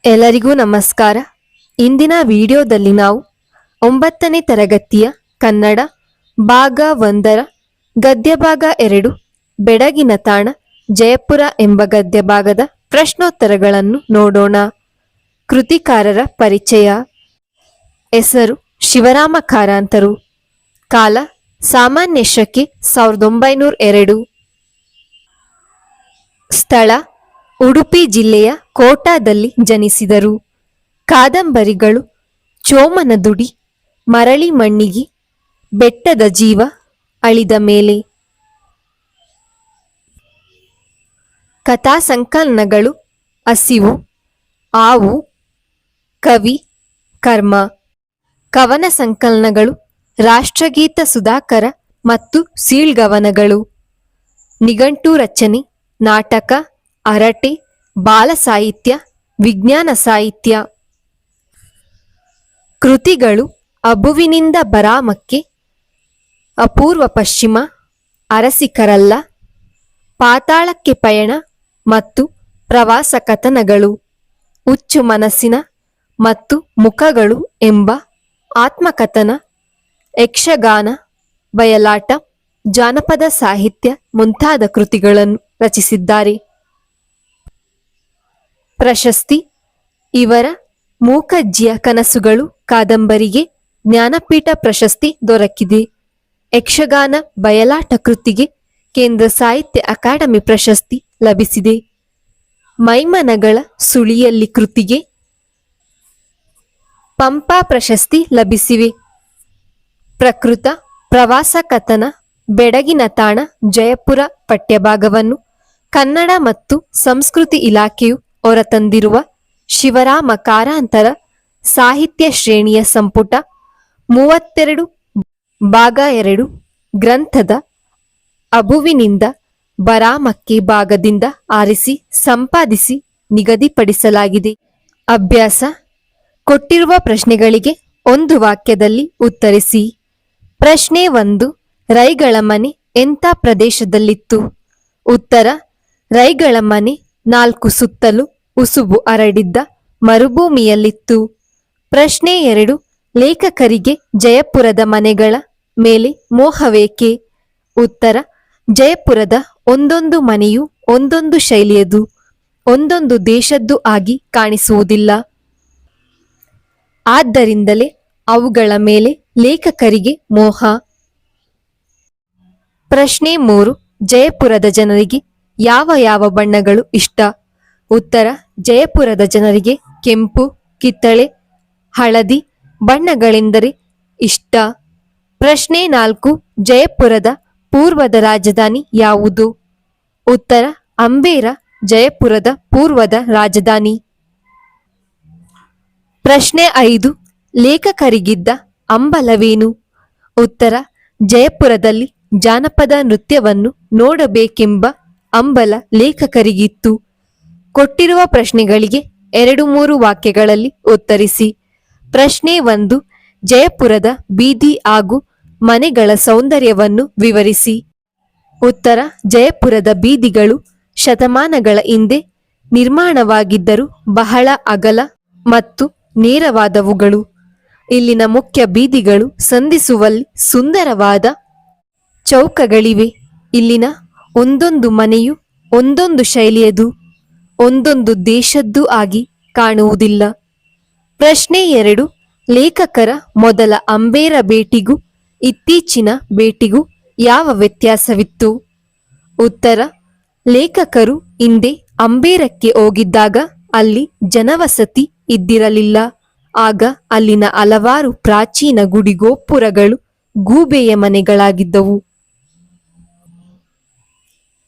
ಎಲ್ಲರಿಗೂ ನಮಸ್ಕಾರ. ಇಂದಿನ ವಿಡಿಯೋದಲ್ಲಿ ನಾವು 9ನೇ ತರಗತಿಯ ಕನ್ನಡ ಭಾಗ 1ರ ಗದ್ಯ ಭಾಗ 2 ಬೆಡಗಿನ ತಾಣ ಜಯಪುರ ಎಂಬ ಗದ್ಯ ಭಾಗದ ಪ್ರಶ್ನೋತ್ತರಗಳನ್ನು ನೋಡೋಣ. ಕೃತಿಕಾರರ ಪರಿಚಯ. ಹೆಸರು ಶಿವರಾಮ ಕಾರಂತರು. ಕಾಲ ಸಾಮಾನ್ಯ ಶಕೆ 1902. ಸ್ಥಳ ಉಡುಪಿ ಜಿಲ್ಲೆಯ ಕೋಟಾದಲ್ಲಿ ಜನಿಸಿದರು. ಕಾದಂಬರಿಗಳು ಚೋಮನದುಡಿ, ಮರಳಿ ಮಣ್ಣಿಗೆ, ಬೆಟ್ಟದ ಜೀವ, ಅಳಿದ ಮೇಲೆ. ಕಥಾ ಸಂಕಲನಗಳು ಹಸಿವು, ಆವು, ಕವಿ, ಕರ್ಮ. ಕವನ ಸಂಕಲನಗಳು ರಾಷ್ಟ್ರಗೀತ ಸುಧಾಕರ ಮತ್ತು ಸೀಳ್ಗವನಗಳು. ನಿಘಂಟು ರಚನೆ, ನಾಟಕ, ಹರಟೆ, ಬಾಲ ಸಾಹಿತ್ಯ, ವಿಜ್ಞಾನ ಸಾಹಿತ್ಯ. ಕೃತಿಗಳು ಅಬುವಿನಿಂದ ಬರಾಮಕ್ಕೆ, ಅಪೂರ್ವ ಪಶ್ಚಿಮ, ಅರಸಿಕರಲ್ಲ, ಪಾತಾಳಕ್ಕೆ ಪಯಣ ಮತ್ತು ಪ್ರವಾಸ ಕಥನಗಳು. ಹುಚ್ಚು ಮನಸ್ಸಿನ ಮತ್ತು ಮುಖಗಳು ಎಂಬ ಆತ್ಮಕಥನ, ಯಕ್ಷಗಾನ, ಬಯಲಾಟ, ಜಾನಪದ ಸಾಹಿತ್ಯ ಮುಂತಾದ ಕೃತಿಗಳನ್ನು ರಚಿಸಿದ್ದಾರೆ. ಪ್ರಶಸ್ತಿ. ಇವರ ಮೂಕಜ್ಜಿಯ ಕನಸುಗಳು ಕಾದಂಬರಿಗೆ ಜ್ಞಾನಪೀಠ ಪ್ರಶಸ್ತಿ ದೊರಕಿದೆ. ಯಕ್ಷಗಾನ ಬಯಲಾಟ ಕೃತಿಗೆ ಕೇಂದ್ರ ಸಾಹಿತ್ಯ ಅಕಾಡೆಮಿ ಪ್ರಶಸ್ತಿ ಲಭಿಸಿದೆ. ಮೈಮನಗಳ ಸುಳಿಯಲ್ಲಿ ಕೃತಿಗೆ ಪಂಪಾ ಪ್ರಶಸ್ತಿ ಲಭಿಸಿವೆ. ಪ್ರಕೃತ ಪ್ರವಾಸ ಕಥನ ಬೆಡಗಿನ ತಾಣ ಜಯಪುರ ಪಠ್ಯಭಾಗವನ್ನು ಕನ್ನಡ ಮತ್ತು ಸಂಸ್ಕೃತಿ ಇಲಾಖೆಯು ಹೊರತಂದಿರುವ ಶಿವರಾಮ ಕಾರಂತರ ಸಾಹಿತ್ಯ ಶ್ರೇಣಿಯ ಸಂಪುಟ 32 ಭಾಗ 2 ಗ್ರಂಥದ ಅಬುವಿನಿಂದ ಬರಾಮಕ್ಕೆ ಭಾಗದಿಂದ ಆರಿಸಿ ಸಂಪಾದಿಸಿ ನಿಗದಿಪಡಿಸಲಾಗಿದೆ. ಅಭ್ಯಾಸ. ಕೊಟ್ಟಿರುವ ಪ್ರಶ್ನೆಗಳಿಗೆ ಒಂದು ವಾಕ್ಯದಲ್ಲಿ ಉತ್ತರಿಸಿ. ಪ್ರಶ್ನೆ 1. ರೈಗಳ ಮನೆ ಎಂಥ ಪ್ರದೇಶದಲ್ಲಿತ್ತು? ಉತ್ತರ: ರೈಗಳ ಮನೆ 4 ಸುತ್ತಲೂ ಉಸುಬು ಹರಡಿದ್ದ ಮರುಭೂಮಿಯಲ್ಲಿತ್ತು. ಪ್ರಶ್ನೆ 2. ಲೇಖಕರಿಗೆ ಜಯಪುರದ ಮನೆಗಳ ಮೇಲೆ ಮೋಹವೇಕೆ? ಉತ್ತರ: ಜಯಪುರದ ಒಂದೊಂದು ಮನೆಯು ಒಂದೊಂದು ಶೈಲಿಯದು, ಒಂದೊಂದು ದೇಶದ್ದು ಆಗಿ ಕಾಣಿಸುವುದಿಲ್ಲ. ಆದ್ದರಿಂದಲೇ ಅವುಗಳ ಮೇಲೆ ಲೇಖಕರಿಗೆ ಮೋಹ. ಪ್ರಶ್ನೆ 3. ಜಯಪುರದ ಜನರಿಗೆ ಯಾವ ಯಾವ ಬಣ್ಣಗಳು ಇಷ್ಟ? ಉತ್ತರ: ಜಯಪುರದ ಜನರಿಗೆ ಕೆಂಪು, ಕಿತ್ತಳೆ, ಹಳದಿ ಬಣ್ಣಗಳೆಂದರೆ ಇಷ್ಟ. ಪ್ರಶ್ನೆ 4. ಜಯಪುರದ ಪೂರ್ವದ ರಾಜಧಾನಿ ಯಾವುದು? ಉತ್ತರ: ಅಂಬೇರ ಜಯಪುರದ ಪೂರ್ವದ ರಾಜಧಾನಿ. ಪ್ರಶ್ನೆ 5. ಲೇಖಕರಿಗಿದ್ದ ಹಂಬಲವೇನು? ಉತ್ತರ: ಜಯಪುರದಲ್ಲಿ ಜಾನಪದ ನೃತ್ಯವನ್ನು ನೋಡಬೇಕೆಂಬ ಹಂಬಲ ಲೇಖಕರಿಗಿತ್ತು. ಕೊಟ್ಟಿರುವ ಪ್ರಶ್ನೆಗಳಿಗೆ 2-3 ವಾಕ್ಯಗಳಲ್ಲಿ ಉತ್ತರಿಸಿ. ಪ್ರಶ್ನೆ 1. ಜಯಪುರದ ಬೀದಿ ಹಾಗೂ ಮನೆಗಳ ಸೌಂದರ್ಯವನ್ನು ವಿವರಿಸಿ. ಉತ್ತರ: ಜಯಪುರದ ಬೀದಿಗಳು ಶತಮಾನಗಳ ಹಿಂದೆ ನಿರ್ಮಾಣವಾಗಿದ್ದರೂ ಬಹಳ ಅಗಲ ಮತ್ತು ನೇರವಾದವುಗಳು. ಇಲ್ಲಿನ ಮುಖ್ಯ ಬೀದಿಗಳು ಸಂಧಿಸುವಲ್ಲಿ ಸುಂದರವಾದ ಚೌಕಗಳಿವೆ. ಇಲ್ಲಿನ ಒಂದೊಂದು ಮನೆಯು ಒಂದೊಂದು ಶೈಲಿಯದು, ಒಂದೊಂದು ದೇಶದ್ದು ಆಗಿ ಕಾಣುವುದಿಲ್ಲ. ಪ್ರಶ್ನೆ 2. ಲೇಖಕರ ಮೊದಲ ಅಂಬೇರ ಭೇಟಿಗೂ ಇತ್ತೀಚಿನ ಭೇಟಿಗೂ ಯಾವ ವ್ಯತ್ಯಾಸವಿತ್ತು? ಉತ್ತರ: ಲೇಖಕರು ಹಿಂದೆ ಅಂಬೇರಕ್ಕೆ ಹೋಗಿದ್ದಾಗ ಅಲ್ಲಿ ಜನವಸತಿ ಇದ್ದಿರಲಿಲ್ಲ. ಆಗ ಅಲ್ಲಿನ ಹಲವಾರು ಪ್ರಾಚೀನ ಗುಡಿಗೋಪುರಗಳು ಗೂಬೆಯ ಮನೆಗಳಾಗಿದ್ದವು.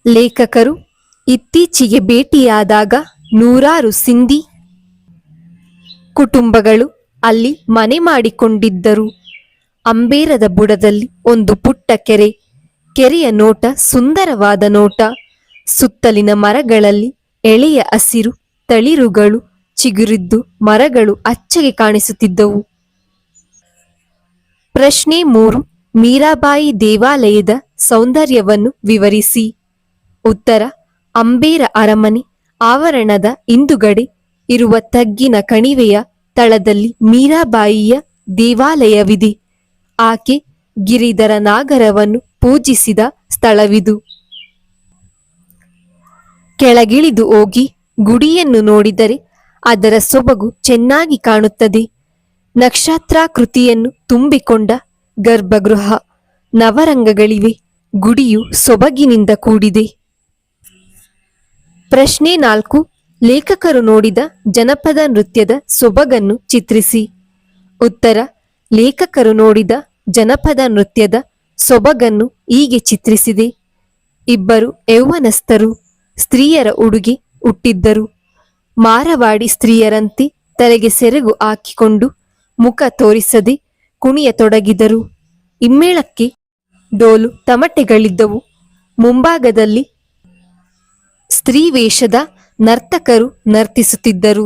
ಲೇಖಕರು ಇತ್ತೀಚೆಗೆ ಭೇಟಿಯಾದಾಗ ನೂರಾರು ಸಿಂಧಿ ಕುಟುಂಬಗಳು ಅಲ್ಲಿ ಮನೆ ಮಾಡಿಕೊಂಡಿದ್ದರು. ಅಂಬೇರದ ಬುಡದಲ್ಲಿ ಒಂದು ಪುಟ್ಟ ಕೆರೆ. ಕೆರೆಯ ನೋಟ ಸುಂದರವಾದ ನೋಟ. ಸುತ್ತಲಿನ ಮರಗಳಲ್ಲಿ ಎಳೆಯ ಹಸಿರು ತಳಿರುಗಳು ಚಿಗುರಿದ್ದು ಮರಗಳು ಅಚ್ಚಗೆ ಕಾಣಿಸುತ್ತಿದ್ದವು. ಪ್ರಶ್ನೆ 3. ಮೀರಾಬಾಯಿ ದೇವಾಲಯದ ಸೌಂದರ್ಯವನ್ನು ವಿವರಿಸಿ. ಉತ್ತರ: ಅಂಬೇರ ಅರಮನೆ ಆವರಣದ ಹಿಂದುಗಡೆ ಇರುವ ತಗ್ಗಿನ ಕಣಿವೆಯ ತಳದಲ್ಲಿ ಮೀರಾಬಾಯಿಯ ದೇವಾಲಯವಿದೆ. ಆಕೆ ಗಿರಿಧರ ನಾಗರವನ್ನು ಪೂಜಿಸಿದ ಸ್ಥಳವಿದು. ಕೆಳಗಿಳಿದು ಹೋಗಿ ಗುಡಿಯನ್ನು ನೋಡಿದರೆ ಅದರ ಸೊಬಗು ಚೆನ್ನಾಗಿ ಕಾಣುತ್ತದೆ. ನಕ್ಷತ್ರಾಕೃತಿಯನ್ನು ತುಂಬಿಕೊಂಡ ಗರ್ಭಗೃಹ, ನವರಂಗಗಳಿವೆ. ಗುಡಿಯು ಸೊಬಗಿನಿಂದ ಕೂಡಿದೆ. ಪ್ರಶ್ನೆ 4. ಲೇಖಕರು ನೋಡಿದ ಜನಪದ ನೃತ್ಯದ ಸೊಬಗನ್ನು ಚಿತ್ರಿಸಿ. ಉತ್ತರ: ಲೇಖಕರು ನೋಡಿದ ಜನಪದ ನೃತ್ಯದ ಸೊಬಗನ್ನು ಹೀಗೆ ಚಿತ್ರಿಸಿದೆ. ಇಬ್ಬರು ಯೌವನಸ್ಥರು ಸ್ತ್ರೀಯರ ಉಡುಗೆ ಉಟ್ಟಿದ್ದರು. ಮಾರವಾಡಿ ಸ್ತ್ರೀಯರಂತೆ ತಲೆಗೆ ಸೆರಗು ಹಾಕಿಕೊಂಡು ಮುಖ ತೋರಿಸದೆ ಕುಣಿಯತೊಡಗಿದರು. ಹಿಮ್ಮೇಳಕ್ಕೆ ಡೋಲು ತಮಟೆಗಳಿದ್ದವು. ಮುಂಭಾಗದಲ್ಲಿ ಸ್ತ್ರೀ ವೇಷದ ನರ್ತಕರು ನರ್ತಿಸುತ್ತಿದ್ದರು.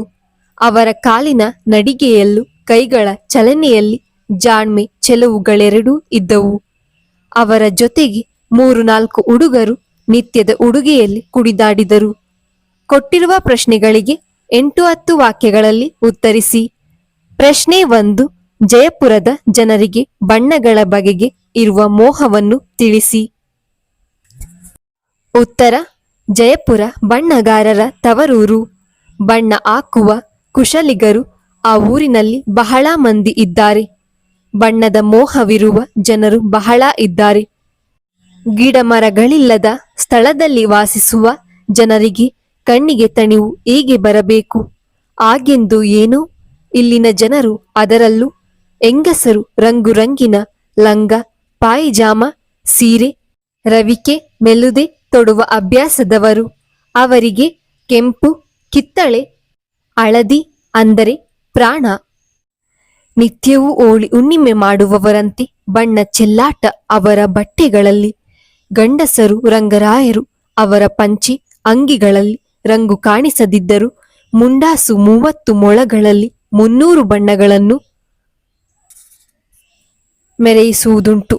ಅವರ ಕಾಲಿನ ನಡಿಗೆಯಲ್ಲೂ ಕೈಗಳ ಚಲನೆಯಲ್ಲಿ ಜಾಣ್ಮೆ ಚೆಲುವುಗಳೆರಡೂ ಇದ್ದವು. ಅವರ ಜೊತೆಗೆ 3-4 ಹುಡುಗರು ನಿತ್ಯದ ಉಡುಗೆಯಲ್ಲಿ ಕುಣಿದಾಡಿದರು. ಕೊಟ್ಟಿರುವ ಪ್ರಶ್ನೆಗಳಿಗೆ 8-10 ವಾಕ್ಯಗಳಲ್ಲಿ ಉತ್ತರಿಸಿ. ಪ್ರಶ್ನೆ 1. ಜಯಪುರದ ಜನರಿಗೆ ಬಣ್ಣಗಳ ಬಗೆಗೆ ಇರುವ ಮೋಹವನ್ನು ತಿಳಿಸಿ. ಉತ್ತರ: ಜಯಪುರ ಬಣ್ಣಗಾರರ ತವರೂರು. ಬಣ್ಣ ಹಾಕುವ ಕುಶಲಿಗರು ಆ ಊರಿನಲ್ಲಿ ಬಹಳ ಮಂದಿ ಇದ್ದಾರೆ. ಬಣ್ಣದ ಮೋಹವಿರುವ ಜನರು ಬಹಳ ಇದ್ದಾರೆ. ಗಿಡಮರಗಳಿಲ್ಲದ ಸ್ಥಳದಲ್ಲಿ ವಾಸಿಸುವ ಜನರಿಗೆ ಕಣ್ಣಿಗೆ ತಣಿವು ಹೇಗೆ ಬರಬೇಕು ಹಾಗೆಂದು ಏನೋ ಇಲ್ಲಿನ ಜನರು, ಅದರಲ್ಲೂ ಹೆಂಗಸರು ರಂಗುರಂಗಿನ ಲಂಗ, ಪಾಯಿಜಾಮ, ಸೀರೆ, ರವಿಕೆ, ಮೆಲುದೆ ತೊಡುವ ಅಭ್ಯಾಸದವರು. ಅವರಿಗೆ ಕೆಂಪು, ಕಿತ್ತಳೆ, ಹಳದಿ ಅಂದರೆ ಪ್ರಾಣ. ನಿತ್ಯವೂ ಹೋಳಿ ಹುಣ್ಣಿಮೆ ಮಾಡುವವರಂತೆ ಬಣ್ಣ ಚೆಲ್ಲಾಟ ಅವರ ಬಟ್ಟೆಗಳಲ್ಲಿ. ಗಂಡಸರು ರಂಗರಾಯರು. ಅವರ ಪಂಚೆ ಅಂಗಿಗಳಲ್ಲಿ ರಂಗು ಕಾಣಿಸದಿದ್ದರೂ ಮುಂಡಾಸು 30 ಮೊಳಗಳಲ್ಲಿ 300 ಬಣ್ಣಗಳನ್ನು ಮೆರೆಯಿಸುವುದುಂಟು.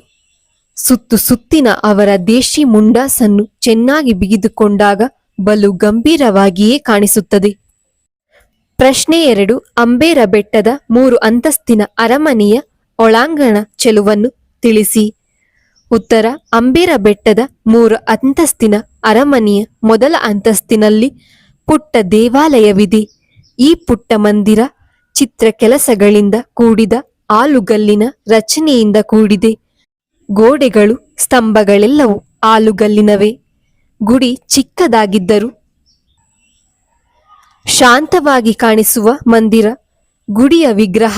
ಸುತ್ತಿನ ಅವರ ದೇಶಿ ಮುಂಡಾಸನ್ನು ಚೆನ್ನಾಗಿ ಬಿಗಿದುಕೊಂಡಾಗ ಬಲು ಗಂಭೀರವಾಗಿಯೇ ಕಾಣಿಸುತ್ತದೆ. ಪ್ರಶ್ನೆ 2. ಅಂಬೇರ ಬೆಟ್ಟದ 3 ಅಂತಸ್ತಿನ ಅರಮನೆಯ ಒಳಾಂಗಣ ಚೆಲುವನ್ನು ತಿಳಿಸಿ. ಉತ್ತರ: ಅಂಬೇರ ಬೆಟ್ಟದ 3 ಅಂತಸ್ತಿನ ಅರಮನೆಯ ಮೊದಲ ಅಂತಸ್ತಿನಲ್ಲಿ ಪುಟ್ಟ ದೇವಾಲಯವಿದೆ. ಈ ಪುಟ್ಟ ಮಂದಿರ ಚಿತ್ರ ಕೆಲಸಗಳಿಂದ ಕೂಡಿದ ಆಲುಗಲ್ಲಿನ ರಚನೆಯಿಂದ ಕೂಡಿದೆ. ಗೋಡೆಗಳು, ಸ್ತಂಭಗಳೆಲ್ಲವೂ ಆಲುಗಲ್ಲಿನವೇ. ಗುಡಿ ಚಿಕ್ಕದಾಗಿದ್ದರೂ ಶಾಂತವಾಗಿ ಕಾಣಿಸುವ ಮಂದಿರ. ಗುಡಿಯ ವಿಗ್ರಹ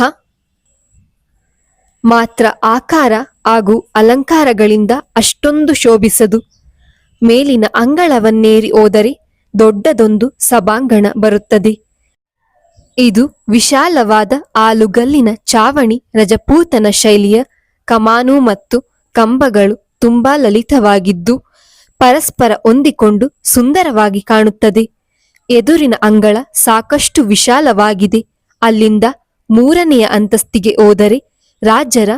ಮಾತ್ರ ಆಕಾರ ಹಾಗೂ ಅಲಂಕಾರಗಳಿಂದ ಅಷ್ಟೊಂದು ಶೋಭಿಸದು. ಮೇಲಿನ ಅಂಗಳವನ್ನೇರಿ ಹೋದರೆ ದೊಡ್ಡದೊಂದು ಸಭಾಂಗಣ ಬರುತ್ತದೆ. ಇದು ವಿಶಾಲವಾದ ಆಲುಗಲ್ಲಿನ ಚಾವಣಿ. ರಜಪೂತನ ಶೈಲಿಯ ಕಮಾನು ಮತ್ತು ಕಂಬಗಳು ತುಂಬಾ ಲಲಿತವಾಗಿದ್ದು ಪರಸ್ಪರ ಹೊಂದಿಕೊಂಡು ಸುಂದರವಾಗಿ ಕಾಣುತ್ತದೆ. ಎದುರಿನ ಅಂಗಳ ಸಾಕಷ್ಟು ವಿಶಾಲವಾಗಿದೆ. ಅಲ್ಲಿಂದ 3ನೆಯ ಅಂತಸ್ತಿಗೆ ಹೋದರೆ ರಾಜರ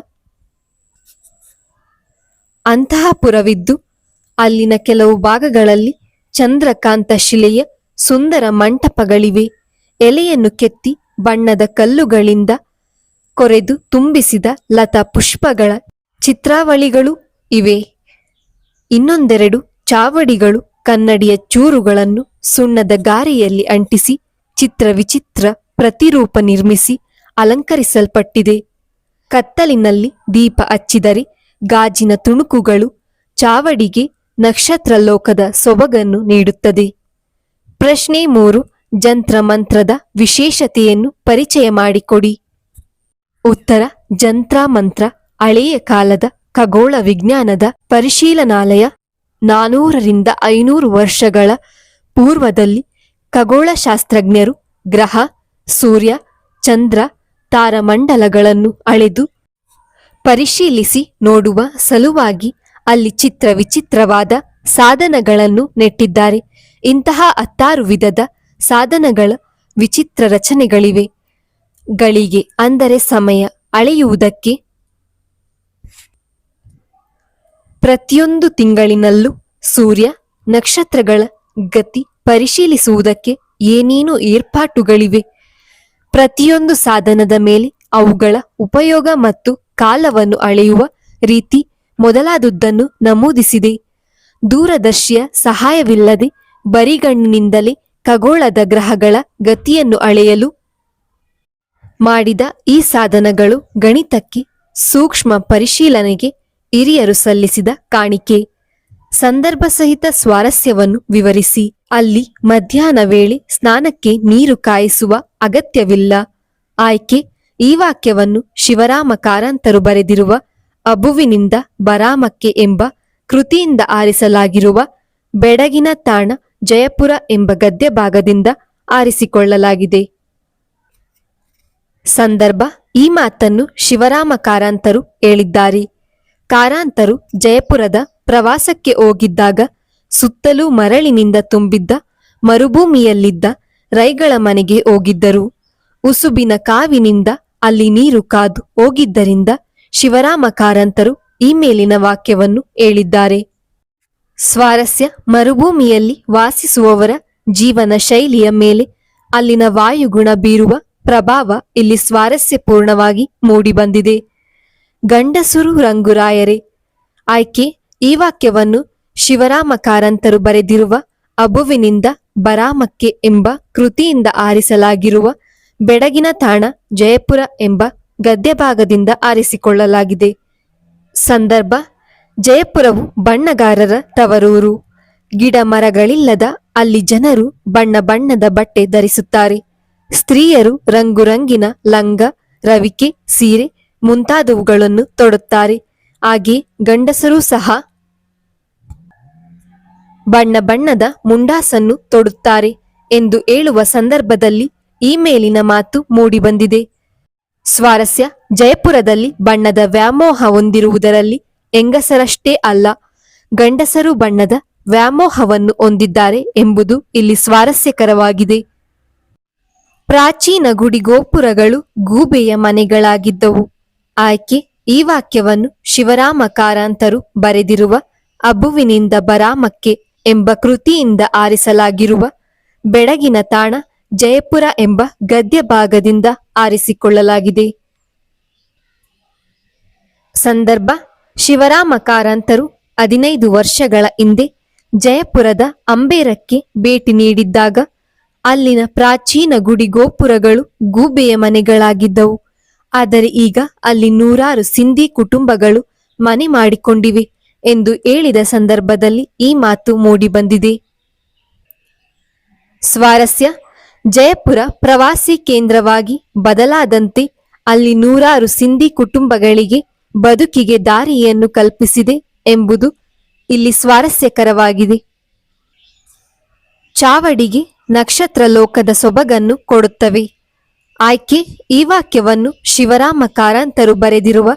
ಅಂತಃಪುರವಿದ್ದು ಅಲ್ಲಿನ ಕೆಲವು ಭಾಗಗಳಲ್ಲಿ ಚಂದ್ರಕಾಂತ ಶಿಲೆಯ ಸುಂದರ ಮಂಟಪಗಳಿವೆ. ಎಲೆಯನ್ನು ಕೆತ್ತಿ ಬಣ್ಣದ ಕಲ್ಲುಗಳಿಂದ ಕೊರೆದು ತುಂಬಿಸಿದ ಲತಾ ಪುಷ್ಪಗಳ ಚಿತ್ರಾವಳಿಗಳು ಇವೆ. ಇನ್ನೊಂದೆರಡು ಚಾವಡಿಗಳು ಕನ್ನಡಿಯ ಚೂರುಗಳನ್ನು ಸುಣ್ಣದ ಗಾರೆಯಲ್ಲಿ ಅಂಟಿಸಿ ಚಿತ್ರ ವಿಚಿತ್ರ ಪ್ರತಿರೂಪ ನಿರ್ಮಿಸಿ ಅಲಂಕರಿಸಲ್ಪಟ್ಟಿದೆ. ಕತ್ತಲಿನಲ್ಲಿ ದೀಪ ಹಚ್ಚಿದರೆ ಗಾಜಿನ ತುಣುಕುಗಳು ಚಾವಡಿಗೆ ನಕ್ಷತ್ರ ಲೋಕದ ಸೊಬಗನ್ನು ನೀಡುತ್ತದೆ. ಪ್ರಶ್ನೆ 3. ಜಂತ್ರ ಮಂತ್ರದ ವಿಶೇಷತೆಯನ್ನು ಪರಿಚಯ ಮಾಡಿಕೊಡಿ. ಉತ್ತರ: ಜಂತ್ರ ಮಂತ್ರ ಹಳೆಯ ಕಾಲದ ಖಗೋಳ ವಿಜ್ಞಾನದ ಪರಿಶೀಲನಾಲಯ. 400ರಿಂದ 500 ವರ್ಷಗಳ ಪೂರ್ವದಲ್ಲಿ ಖಗೋಳಶಾಸ್ತ್ರಜ್ಞರು ಗ್ರಹ, ಸೂರ್ಯ, ಚಂದ್ರ, ತಾರಮಂಡಲಗಳನ್ನು ಅಳೆದು ಪರಿಶೀಲಿಸಿ ನೋಡುವ ಸಲುವಾಗಿ ಅಲ್ಲಿ ಚಿತ್ರ ವಿಚಿತ್ರವಾದ ಸಾಧನಗಳನ್ನು ನೆಟ್ಟಿದ್ದಾರೆ. ಇಂತಹ 16 ವಿಧದ ಸಾಧನಗಳ ವಿಚಿತ್ರ ರಚನೆಗಳಿವೆ. ಗಳಿಗೆ ಅಂದರೆ ಸಮಯ ಅಳೆಯುವುದಕ್ಕೆ, ಪ್ರತಿಯೊಂದು ತಿಂಗಳಿನಲ್ಲೂ ಸೂರ್ಯ ನಕ್ಷತ್ರಗಳ ಗತಿ ಪರಿಶೀಲಿಸುವುದಕ್ಕೆ ಏನೇನು ಏರ್ಪಾಟುಗಳಿವೆ. ಪ್ರತಿಯೊಂದು ಸಾಧನದ ಮೇಲೆ ಅವುಗಳ ಉಪಯೋಗ ಮತ್ತು ಕಾಲವನ್ನು ಅಳೆಯುವ ರೀತಿ ಮೊದಲಾದುದನ್ನು ನಮೂದಿಸಿದೆ. ದೂರದರ್ಶಿಯ ಸಹಾಯವಿಲ್ಲದೆ ಬರಿಗಣ್ಣಿನಿಂದಲೇ ಖಗೋಳದ ಗ್ರಹಗಳ ಗತಿಯನ್ನು ಅಳೆಯಲು ಮಾಡಿದ ಈ ಸಾಧನಗಳು ಗಣಿತಕ್ಕೆ ಸೂಕ್ಷ್ಮ ಪರಿಶೀಲನೆಗೆ ಹಿರಿಯರು ಸಲ್ಲಿಸಿದ ಕಾಣಿಕೆ. ಸಂದರ್ಭ ಸಹಿತ ಸ್ವಾರಸ್ಯವನ್ನು ವಿವರಿಸಿ. ಅಲ್ಲಿ ಮಧ್ಯಾಹ್ನ ವೇಳೆ ಸ್ನಾನಕ್ಕೆ ನೀರು ಕಾಯಿಸುವ ಅಗತ್ಯವಿಲ್ಲ. ಆಯ್ಕೆ: ಈ ವಾಕ್ಯವನ್ನು ಶಿವರಾಮ ಕಾರಂತರು ಬರೆದಿರುವ ಅಬುವಿನಿಂದ ಬರಾಮಕ್ಕೆ ಎಂಬ ಕೃತಿಯಿಂದ ಆರಿಸಲಾಗಿರುವ ಬೆಡಗಿನ ತಾಣ ಜಯಪುರ ಎಂಬ ಗದ್ಯ ಭಾಗದಿಂದ ಆರಿಸಿಕೊಳ್ಳಲಾಗಿದೆ. ಸಂದರ್ಭ: ಈ ಮಾತನ್ನು ಶಿವರಾಮ ಕಾರಂತರು ಹೇಳಿದ್ದಾರೆ. ಕಾರಂತರು ಜಯಪುರದ ಪ್ರವಾಸಕ್ಕೆ ಹೋಗಿದ್ದಾಗ ಸುತ್ತಲೂ ಮರಳಿನಿಂದ ತುಂಬಿದ್ದ ಮರುಭೂಮಿಯಲ್ಲಿದ್ದ ರೈಗಳ ಮನೆಗೆ ಹೋಗಿದ್ದರು. ಉಸುಬಿನ ಕಾವಿನಿಂದ ಅಲ್ಲಿ ನೀರು ಕಾದು ಹೋಗಿದ್ದರಿಂದ ಶಿವರಾಮ ಕಾರಂತರು ಈ ಮೇಲಿನ ವಾಕ್ಯವನ್ನು ಹೇಳಿದ್ದಾರೆ. ಸ್ವಾರಸ್ಯ: ಮರುಭೂಮಿಯಲ್ಲಿ ವಾಸಿಸುವವರ ಜೀವನ ಶೈಲಿಯ ಮೇಲೆ ಅಲ್ಲಿನ ವಾಯುಗುಣ ಬೀರುವ ಪ್ರಭಾವ ಇಲ್ಲಿ ಸ್ವಾರಸ್ಯಪೂರ್ಣವಾಗಿ ಮೂಡಿಬಂದಿದೆ. ಗಂಡಸರು ರಂಗುರಾಯರೇ. ಆಯ್ಕೆ: ಈ ವಾಕ್ಯವನ್ನು ಶಿವರಾಮ ಕಾರಂತರು ಬರೆದಿರುವ ಅಬುವಿನಿಂದ ಬರಾಮಕ್ಕೆ ಎಂಬ ಕೃತಿಯಿಂದ ಆರಿಸಲಾಗಿರುವ ಬೆಡಗಿನ ತಾಣ ಜಯಪುರ ಎಂಬ ಗದ್ಯಭಾಗದಿಂದ ಆರಿಸಿಕೊಳ್ಳಲಾಗಿದೆ. ಸಂದರ್ಭ: ಜಯಪುರವು ಬಣ್ಣಗಾರರ ತವರೂರು. ಗಿಡ ಮರಗಳಿಲ್ಲದ ಅಲ್ಲಿ ಜನರು ಬಣ್ಣ ಬಣ್ಣದ ಬಟ್ಟೆ ಧರಿಸುತ್ತಾರೆ. ಸ್ತ್ರೀಯರು ರಂಗುರಂಗಿನ ಲಂಗ, ರವಿಕೆ, ಸೀರೆ ಮುಂತಾದವುಗಳನ್ನು ತೊಡುತ್ತಾರೆ. ಹಾಗೆ ಗಂಡಸರೂ ಸಹ ಬಣ್ಣ ಬಣ್ಣದ ಮುಂಡಾಸನ್ನು ತೊಡುತ್ತಾರೆ ಎಂದು ಹೇಳುವ ಸಂದರ್ಭದಲ್ಲಿ ಈ ಮೇಲಿನ ಮಾತು ಮೂಡಿಬಂದಿದೆ. ಸ್ವಾರಸ್ಯ: ಜಯಪುರದಲ್ಲಿ ಬಣ್ಣದ ವ್ಯಾಮೋಹ ಹೊಂದಿರುವುದರಲ್ಲಿ ಹೆಂಗಸರಷ್ಟೇ ಅಲ್ಲ, ಗಂಡಸರು ಬಣ್ಣದ ವ್ಯಾಮೋಹವನ್ನು ಹೊಂದಿದ್ದಾರೆ ಎಂಬುದು ಇಲ್ಲಿ ಸ್ವಾರಸ್ಯಕರವಾಗಿದೆ. ಪ್ರಾಚೀನ ಗುಡಿಗೋಪುರಗಳು ಗೂಬೆಯ ಮನೆಗಳಾಗಿದ್ದವು. ಆಯ್ಕೆ: ಈ ವಾಕ್ಯವನ್ನು ಶಿವರಾಮ ಕಾರಂತರು ಬರೆದಿರುವ ಅಬುವಿನಿಂದ ಬರಾಮಕ್ಕೆ ಎಂಬ ಕೃತಿಯಿಂದ ಆರಿಸಲಾಗಿರುವ ಬೆಡಗಿನ ತಾಣ ಜಯಪುರ ಎಂಬ ಗದ್ಯ ಭಾಗದಿಂದ ಆರಿಸಿಕೊಳ್ಳಲಾಗಿದೆ. ಸಂದರ್ಭ: ಶಿವರಾಮ ಕಾರಂತರು 15 ವರ್ಷಗಳ ಹಿಂದೆ ಜಯಪುರದ ಅಂಬೇರಕ್ಕೆ ಭೇಟಿ ನೀಡಿದ್ದಾಗ ಅಲ್ಲಿನ ಪ್ರಾಚೀನ ಗುಡಿಗೋಪುರಗಳು ಗೂಬೆಯ ಮನೆಗಳಾಗಿದ್ದವು. ಆದರೆ ಈಗ ಅಲ್ಲಿ 100 ಸಿಂಧಿ ಕುಟುಂಬಗಳು ಮನೆ ಮಾಡಿಕೊಂಡಿವೆ ಎಂದು ಹೇಳಿದ ಸಂದರ್ಭದಲ್ಲಿ ಈ ಮಾತು ಮೂಡಿಬಂದಿದೆ. ಸ್ವಾರಸ್ಯ: ಜಯಪುರ ಪ್ರವಾಸಿ ಕೇಂದ್ರವಾಗಿ ಬದಲಾದಂತೆ ಅಲ್ಲಿ 100 ಸಿಂಧಿ ಕುಟುಂಬಗಳಿಗೆ ಬದುಕಿಗೆ ದಾರಿಯನ್ನು ಕಲ್ಪಿಸಿದೆ ಎಂಬುದು ಇಲ್ಲಿ ಸ್ವಾರಸ್ಯಕರವಾಗಿದೆ. ಚಾವಡಿಗೆ ನಕ್ಷತ್ರ ಲೋಕದ ಸೊಬಗನ್ನು ಕೊಡುತ್ತವೆ. ಆಯ್ಕೆ: ಈ ವಾಕ್ಯವನ್ನು ಶಿವರಾಮ ಕಾರಂತರು ಬರೆದಿರುವ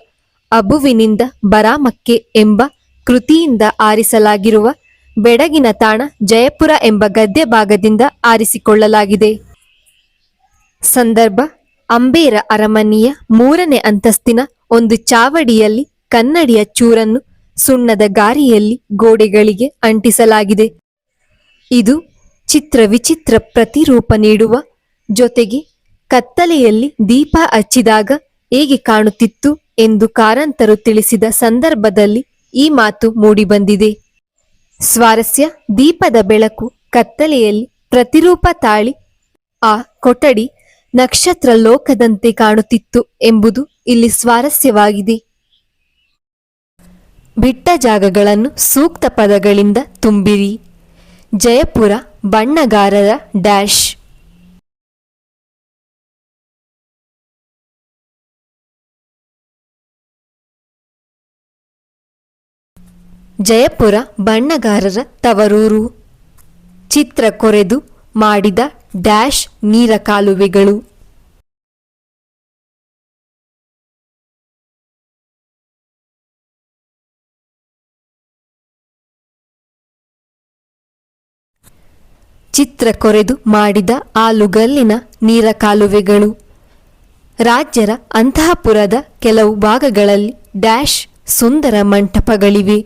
ಅಬುವಿನಿಂದ ಬರಾಮಕ್ಕೆ ಎಂಬ ಕೃತಿಯಿಂದ ಆರಿಸಲಾಗಿರುವ ಬೆಡಗಿನ ತಾಣ ಜಯಪುರ ಎಂಬ ಗದ್ಯ ಭಾಗದಿಂದ ಆರಿಸಿಕೊಳ್ಳಲಾಗಿದೆ. ಸಂದರ್ಭ: ಅಂಬೇರ ಅರಮನೆಯ 3ನೇ ಅಂತಸ್ತಿನ ಒಂದು ಚಾವಡಿಯಲ್ಲಿ ಕನ್ನಡಿಯ ಚೂರನ್ನು ಸುಣ್ಣದ ಗಾರಿಯಲ್ಲಿ ಗೋಡೆಗಳಿಗೆ ಅಂಟಿಸಲಾಗಿದೆ. ಇದು ಚಿತ್ರ ವಿಚಿತ್ರ ಪ್ರತಿರೂಪ ನೀಡುವ ಜೊತೆಗೆ ಕತ್ತಲೆಯಲ್ಲಿ ದೀಪ ಹಚ್ಚಿದಾಗ ಹೇಗೆ ಕಾಣುತ್ತಿತ್ತು ಎಂದು ಕಾರಂತರು ತಿಳಿಸಿದ ಸಂದರ್ಭದಲ್ಲಿ ಈ ಮಾತು ಮೂಡಿಬಂದಿದೆ. ಸ್ವಾರಸ್ಯ: ದೀಪದ ಬೆಳಕು ಕತ್ತಲೆಯಲ್ಲಿ ಪ್ರತಿರೂಪ ತಾಳಿ ಆ ಕೊಠಡಿ ನಕ್ಷತ್ರ ಲೋಕದಂತೆ ಕಾಣುತ್ತಿತ್ತು ಎಂಬುದು ಇಲ್ಲಿ ಸ್ವಾರಸ್ಯವಾಗಿದೆ. ಬಿಟ್ಟ ಜಾಗಗಳನ್ನು ಸೂಕ್ತ ಪದಗಳಿಂದ ತುಂಬಿರಿ. ಜಯಪುರ ಬಣ್ಣಗಾರರ ಡ್ಯಾಶ್. ಜಯಪುರ ಬಣ್ಣಗಾರರ ತವರೂರು. ಚಿತ್ರ ಕೊರೆದು ಮಾಡಿದ ಡ್ಯಾಶ್ ನೀರ ಕಾಲುವೆಗಳು. ಚಿತ್ರ ಕೊರೆದು ಮಾಡಿದ ಆಲುಗಲ್ಲಿನ ನೀರ ಕಾಲುವೆಗಳು. ರಾಜ್ಯರ ಅಂತಃಪುರದ ಕೆಲವು ಭಾಗಗಳಲ್ಲಿ ಡ್ಯಾಶ್ ಸುಂದರ ಮಂಟಪಗಳಿವೆ.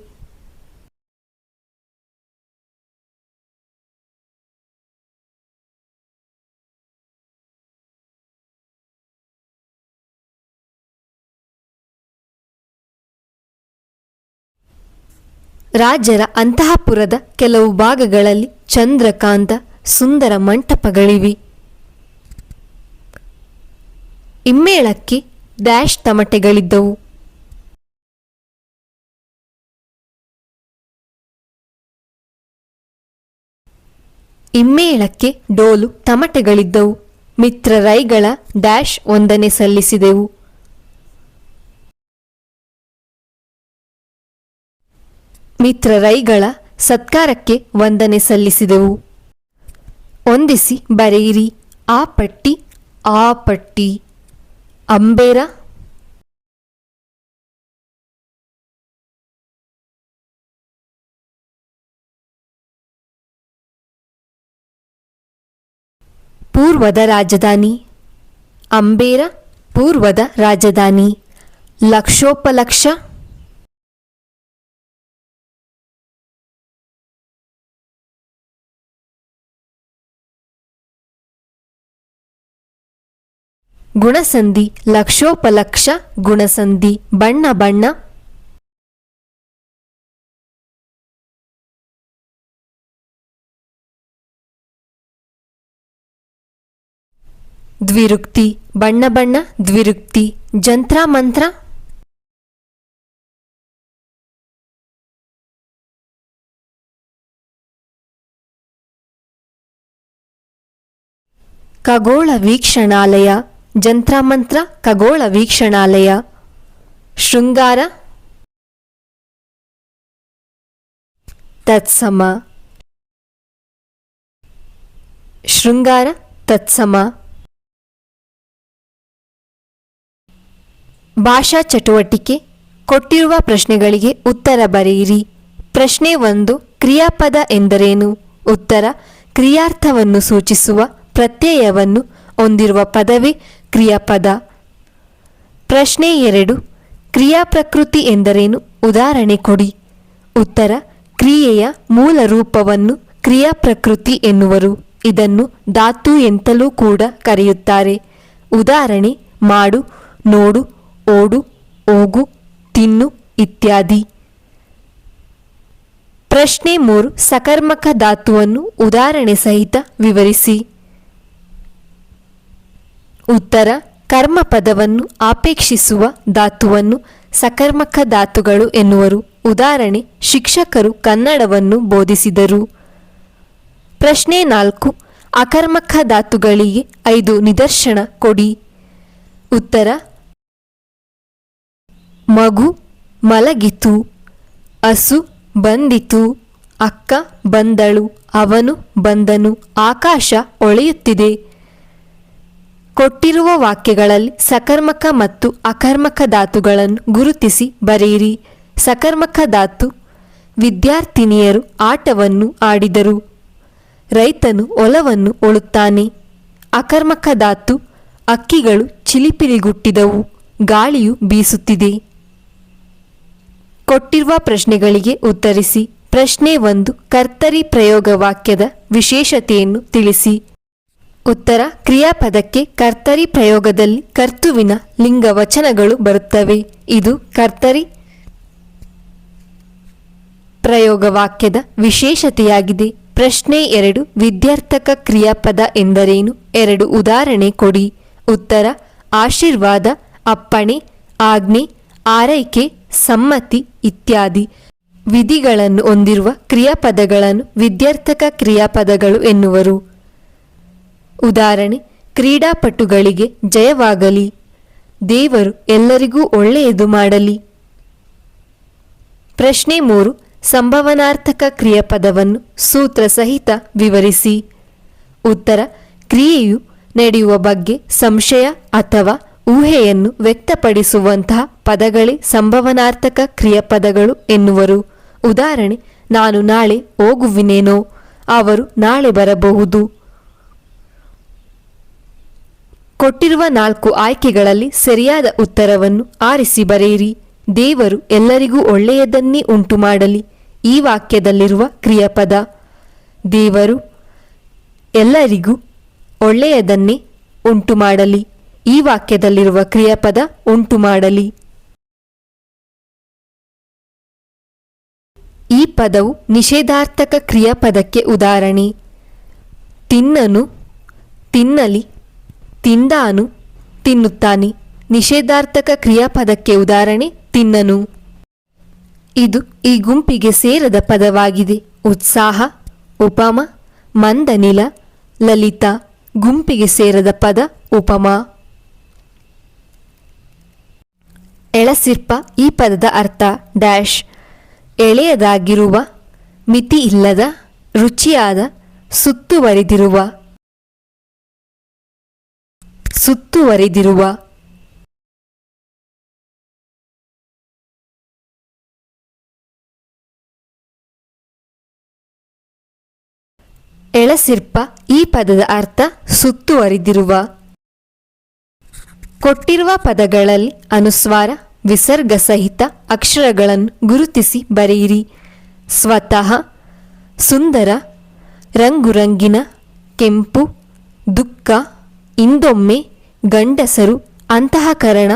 ರಾಜರ ಅಂತಃಪುರದ ಕೆಲವು ಭಾಗಗಳಲ್ಲಿ ಚಂದ್ರಕಾಂತ ಸುಂದರ ಮಂಟಪಗಳಿವೆ. ಇಮ್ಮೇಳಕ್ಕೆ ಡ್ಯಾಶ್ ತಮಟೆಗಳಿದ್ದವು. ಇಮ್ಮೇಳಕ್ಕೆ ಡೋಲು ತಮಟೆಗಳಿದ್ದವು. ಮಿತ್ರರೈಗಳ ಡ್ಯಾಶ್ ವಂದನೆ ಸಲ್ಲಿಸಿದೆವು. ಮಿತ್ರರೈಗಳ ಸತ್ಕಾರಕ್ಕೆ ವಂದನೆ ಸಲ್ಲಿಸಿದೆವು. ಹೊಂದಿಸಿ ಬರೆಯಿರಿ. ಆ ಪಟ್ಟಿ ಆ ಪಟ್ಟಿ. ಅಂಬೇರ ಪೂರ್ವದ ರಾಜಧಾನಿ. ಅಂಬೇರ ಪೂರ್ವದ ರಾಜಧಾನಿ. ಲಕ್ಷೋಪಲಕ್ಷ ಗುಣಸಂಧಿ. ಲಕ್ಷೋಪಲಕ್ಷ ಗುಣಸಂಧಿ. ಬಣ್ಣ ಬಣ್ಣ ದ್ವಿರುಕ್ತಿ. ಬಣ್ಣ ಬಣ್ಣ ದ್ವಿರುಕ್ತಿ. ಜಂತ್ರ ಮಂತ್ರ ಖಗೋಳ ವೀಕ್ಷಣಾಲಯ. ಜಂತ್ರಮಂತ್ರ ಖಗೋಳ ವೀಕ್ಷಣಾಲಯ. ಶೃಂಗಾರ ತತ್ಸಮ. ಶೃಂಗಾರ ತತ್ಸಮ. ಭಾಷಾ ಚಟುವಟಿಕೆ. ಕೊಟ್ಟಿರುವ ಪ್ರಶ್ನೆಗಳಿಗೆ ಉತ್ತರ ಬರೆಯಿರಿ. ಪ್ರಶ್ನೆ 1. ಕ್ರಿಯಾಪದ ಎಂದರೇನು? ಉತ್ತರ: ಕ್ರಿಯಾರ್ಥವನ್ನು ಸೂಚಿಸುವ ಪ್ರತ್ಯಯವನ್ನು ಹೊಂದಿರುವ ಪದವೇ ಕ್ರಿಯಾಪದ. ಪ್ರಶ್ನೆ 2. ಕ್ರಿಯಾಪ್ರಕೃತಿ ಎಂದರೇನು? ಉದಾಹರಣೆ ಕೊಡಿ. ಉತ್ತರ: ಕ್ರಿಯೆಯ ಮೂಲ ರೂಪವನ್ನು ಕ್ರಿಯಾಪ್ರಕೃತಿ ಎನ್ನುವರು. ಇದನ್ನು ಧಾತು ಎಂತಲೂ ಕೂಡ ಕರೆಯುತ್ತಾರೆ. ಉದಾಹರಣೆ: ಮಾಡು, ನೋಡು, ಓಡು, ಹೋಗು, ತಿನ್ನು ಇತ್ಯಾದಿ. ಪ್ರಶ್ನೆ 3. ಸಕರ್ಮಕ ಧಾತುವನ್ನು ಉದಾಹರಣೆ ಸಹಿತ ವಿವರಿಸಿ. ಉತ್ತರ: ಕರ್ಮಪದವನ್ನು ಆಪೇಕ್ಷಿಸುವ ಧಾತುವನ್ನು ಸಕರ್ಮಕ ಧಾತುಗಳು ಎನ್ನುವರು. ಉದಾಹರಣೆ: ಶಿಕ್ಷಕರು ಕನ್ನಡವನ್ನು ಬೋಧಿಸಿದರು. ಪ್ರಶ್ನೆ 4. ಅಕರ್ಮಕ ಧಾತುಗಳಿಗೆ 5 ನಿದರ್ಶನ ಕೊಡಿ. ಉತ್ತರ: ಮಗು ಮಲಗಿತು, ಹಸು ಬಂದಿತು, ಅಕ್ಕ ಬಂದಳು, ಅವನು ಬಂದನು, ಆಕಾಶ ಹೊಳೆಯುತ್ತಿದೆ. ಕೊಟ್ಟಿರುವ ವಾಕ್ಯಗಳಲ್ಲಿ ಸಕರ್ಮಕ ಮತ್ತು ಅಕರ್ಮಕ ಧಾತುಗಳನ್ನು ಗುರುತಿಸಿ ಬರೆಯಿರಿ. ಸಕರ್ಮಕ ಧಾತು: ವಿದ್ಯಾರ್ಥಿನಿಯರು ಆಟವನ್ನು ಆಡಿದರು, ರೈತನು ಹೊಲವನ್ನು ಉಳುತ್ತಾನೆ. ಅಕರ್ಮಕ ಧಾತು: ಹಕ್ಕಿಗಳು ಚಿಲಿಪಿಲಿಗುಟ್ಟಿದವು, ಗಾಳಿಯು ಬೀಸುತ್ತಿದೆ. ಕೊಟ್ಟಿರುವ ಪ್ರಶ್ನೆಗಳಿಗೆ ಉತ್ತರಿಸಿ. ಪ್ರಶ್ನೆ 1. ಕರ್ತರಿ ಪ್ರಯೋಗ ವಾಕ್ಯದ ವಿಶೇಷತೆಯನ್ನು ತಿಳಿಸಿ. ಉತ್ತರ: ಕ್ರಿಯಾಪದಕ್ಕೆ ಕರ್ತರಿ ಪ್ರಯೋಗದಲ್ಲಿ ಕರ್ತೃವಿನ ಲಿಂಗ ವಚನಗಳು ಬರುತ್ತವೆ. ಇದು ಕರ್ತರಿ ಪ್ರಯೋಗ ವಾಕ್ಯದ ವಿಶೇಷತೆಯಾಗಿದೆ. ಪ್ರಶ್ನೆ 2. ವಿದ್ಯಾರ್ಥಕ ಕ್ರಿಯಾಪದ ಎಂದರೇನು? 2 ಉದಾಹರಣೆ ಕೊಡಿ. ಉತ್ತರ: ಆಶೀರ್ವಾದ, ಅಪ್ಪಣೆ, ಆಜ್ಞೆ, ಆರೈಕೆ, ಸಮ್ಮತಿ ಇತ್ಯಾದಿ. ವಿಧಿಗಳನ್ನು ಹೊಂದಿರುವ ಕ್ರಿಯಾಪದಗಳನ್ನು ವಿದ್ಯಾರ್ಥಕ ಕ್ರಿಯಾಪದಗಳು ಎನ್ನುವರು. ಉದಾಹರಣೆ: ಕ್ರೀಡಾಪಟುಗಳಿಗೆ ಜಯವಾಗಲಿ, ದೇವರು ಎಲ್ಲರಿಗೂ ಒಳ್ಳೆಯದು ಮಾಡಲಿ. ಪ್ರಶ್ನೆ 3. ಸಂಭವನಾರ್ಥಕ ಕ್ರಿಯಾಪದವನ್ನು ಸೂತ್ರ ಸಹಿತ ವಿವರಿಸಿ. ಉತ್ತರ: ಕ್ರಿಯೆಯು ನಡೆಯುವ ಬಗ್ಗೆ ಸಂಶಯ ಅಥವಾ ಊಹೆಯನ್ನು ವ್ಯಕ್ತಪಡಿಸುವಂತಹ ಪದಗಳೇ ಸಂಭವನಾರ್ಥಕ ಕ್ರಿಯಾಪದಗಳು ಎನ್ನುವರು. ಉದಾಹರಣೆ: ನಾನು ನಾಳೆ ಹೋಗುವಿನೇನೋ, ಅವರು ನಾಳೆ ಬರಬಹುದು. ಕೊಟ್ಟಿರುವ 4 ಆಯ್ಕೆಗಳಲ್ಲಿ ಸರಿಯಾದ ಉತ್ತರವನ್ನು ಆರಿಸಿ ಬರೆಯಿರಿ. ದೇವರು ಎಲ್ಲರಿಗೂ ಒಳ್ಳೆಯದನ್ನೇ ಉಂಟು ಮಾಡಲಿ. ಈ ವಾಕ್ಯದಲ್ಲಿರುವ ಕ್ರಿಯಾಪದ ದೇವರು ಎಲ್ಲರಿಗೂ ಒಳ್ಳೆಯದನ್ನೇ ಉಂಟು ಮಾಡಲಿ. ಈ ವಾಕ್ಯದಲ್ಲಿರುವ ಕ್ರಿಯಾಪದ ಉಂಟು ಮಾಡಲಿ. ಈ ಪದವು ನಿಷೇಧಾರ್ಥಕ ಕ್ರಿಯಾಪದಕ್ಕೆ ಉದಾಹರಣೆ. ತಿನ್ನನು, ತಿನ್ನಲಿ, ತಿಂದಾನು, ತಿನ್ನುತ್ತಾನೆ. ನಿಷೇಧಾರ್ಥಕ ಕ್ರಿಯಾಪದಕ್ಕೆ ಉದಾಹರಣೆ ತಿನ್ನನು. ಇದು ಈ ಗುಂಪಿಗೆ ಸೇರದ ಪದವಾಗಿದೆ. ಉತ್ಸಾಹ, ಉಪಮ, ಮಂದನಿಲ, ಲಲಿತ ಗುಂಪಿಗೆ ಸೇರದ ಪದ ಉಪಮ. ಎಳಸಿರ್ಪ ಈ ಪದದ ಅರ್ಥ ಡ್ಯಾಶ್ ಎಳೆಯದಾಗಿರುವ, ಮಿತಿ ಇಲ್ಲದ, ರುಚಿಯಾದ, ಸುತ್ತುವರಿದಿರುವ. ಸುತ್ತುವರಿದಿರುವ. ಎಳಸಿರ್ಪ ಈ ಪದದ ಅರ್ಥ ಸುತ್ತುವರಿದಿರುವ. ಕೊಟ್ಟಿರುವ ಪದಗಳಲ್ಲಿ ಅನುಸ್ವಾರ, ವಿಸರ್ಗ ಸಹಿತ ಅಕ್ಷರಗಳನ್ನು ಗುರುತಿಸಿ ಬರೆಯಿರಿ. ಸ್ವತಃ, ಸುಂದರ, ರಂಗುರಂಗಿನ, ಕೆಂಪು, ದುಃಖ, ಇಂದೊಮ್ಮೆ, ಗಂಡಸರು, ಅಂತಃಕರಣ,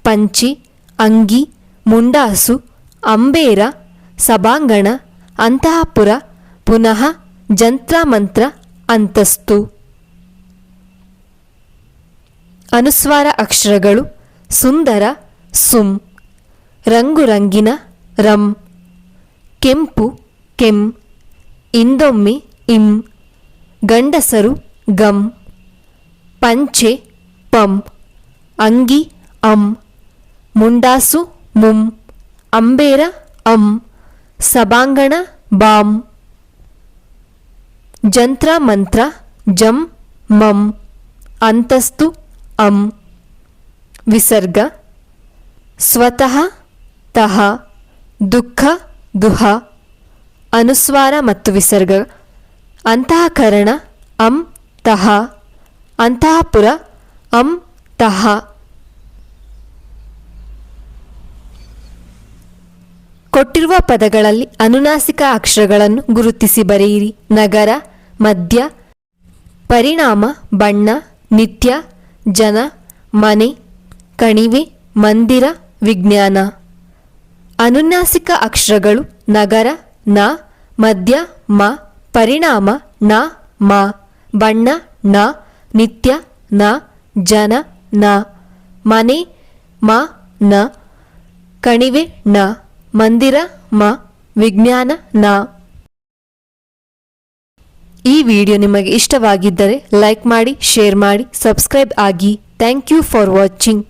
ಪಂಚಿ, ಅಂಗಿ, ಮುಂಡಾಸು, ಅಂಬೇರ, ಸಭಾಂಗಣ, ಅಂತಃಪುರ, ಪುನಃ, ಜಂತ್ರಮಂತ್ರ, ಅಂತಸ್ತು. ಅನುಸ್ವಾರ ಅಕ್ಷರಗಳು ಸುಂದರ ಸುಂ, ರಂಗುರಂಗಿನ ರಂ, ಕೆಂಪು ಕೆಂ, ಇಂದೊಮ್ಮೆ ಇಂ, ಗಂಡಸರು ಗಂ, ಪಂಚೆ ಪಂ, ಅಂಗಿ ಅಂ, ಮುಂಡಾಸು ಮುಂ, ಅಂಬೇರ ಅಂ, ಸಭಾಂಗಣ ಬಾಂ, ಜಂತ್ರ ಮಂತ್ರ ಜಂ ಮಂ, ಅಂತಸ್ತು ಅಂ. ವಿಸರ್ಗ ಸ್ವತಃ ತಹ, ದುಃಖ ದುಹ. ಅನುಸ್ವಾರ ಮತ್ತು ವಿಸರ್ಗ ಅಂತಃಕರಣ ಅಂ ತಹ, ಅಂತಃಪುರ ಅಂ ತಹ. ಕೊಟ್ಟಿರುವ ಪದಗಳಲ್ಲಿ ಅನುನಾಸಿಕ ಅಕ್ಷರಗಳನ್ನು ಗುರುತಿಸಿ ಬರೆಯಿರಿ. ನಗರ, ಮಧ್ಯ, ಪರಿಣಾಮ, ಬಣ್ಣ, ನಿತ್ಯ, ಜನ, ಮನೆ, ಕಣಿವೆ, ಮಂದಿರ, ವಿಜ್ಞಾನ. ಅನುನಾಸಿಕ ಅಕ್ಷರಗಳು ನಗರ ನ, ಮಧ್ಯ ಮ, ಪರಿಣಾಮ ನ ಮ, ಬಣ್ಣ ನ, ನಿತ್ಯ ನ, ಜನ ನ, ಮನೆ ಮ ನ, ಕಣಿವೆ ನ, ಮಂದಿರ ಮ, ವಿಜ್ಞಾನ ನ. ಈ ವಿಡಿಯೋ ನಿಮಗೆ ಇಷ್ಟವಾಗಿದ್ದರೆ ಲೈಕ್ ಮಾಡಿ, ಶೇರ್ ಮಾಡಿ, ಸಬ್ಸ್ಕ್ರೈಬ್ ಆಗಿ. Thank you for watching.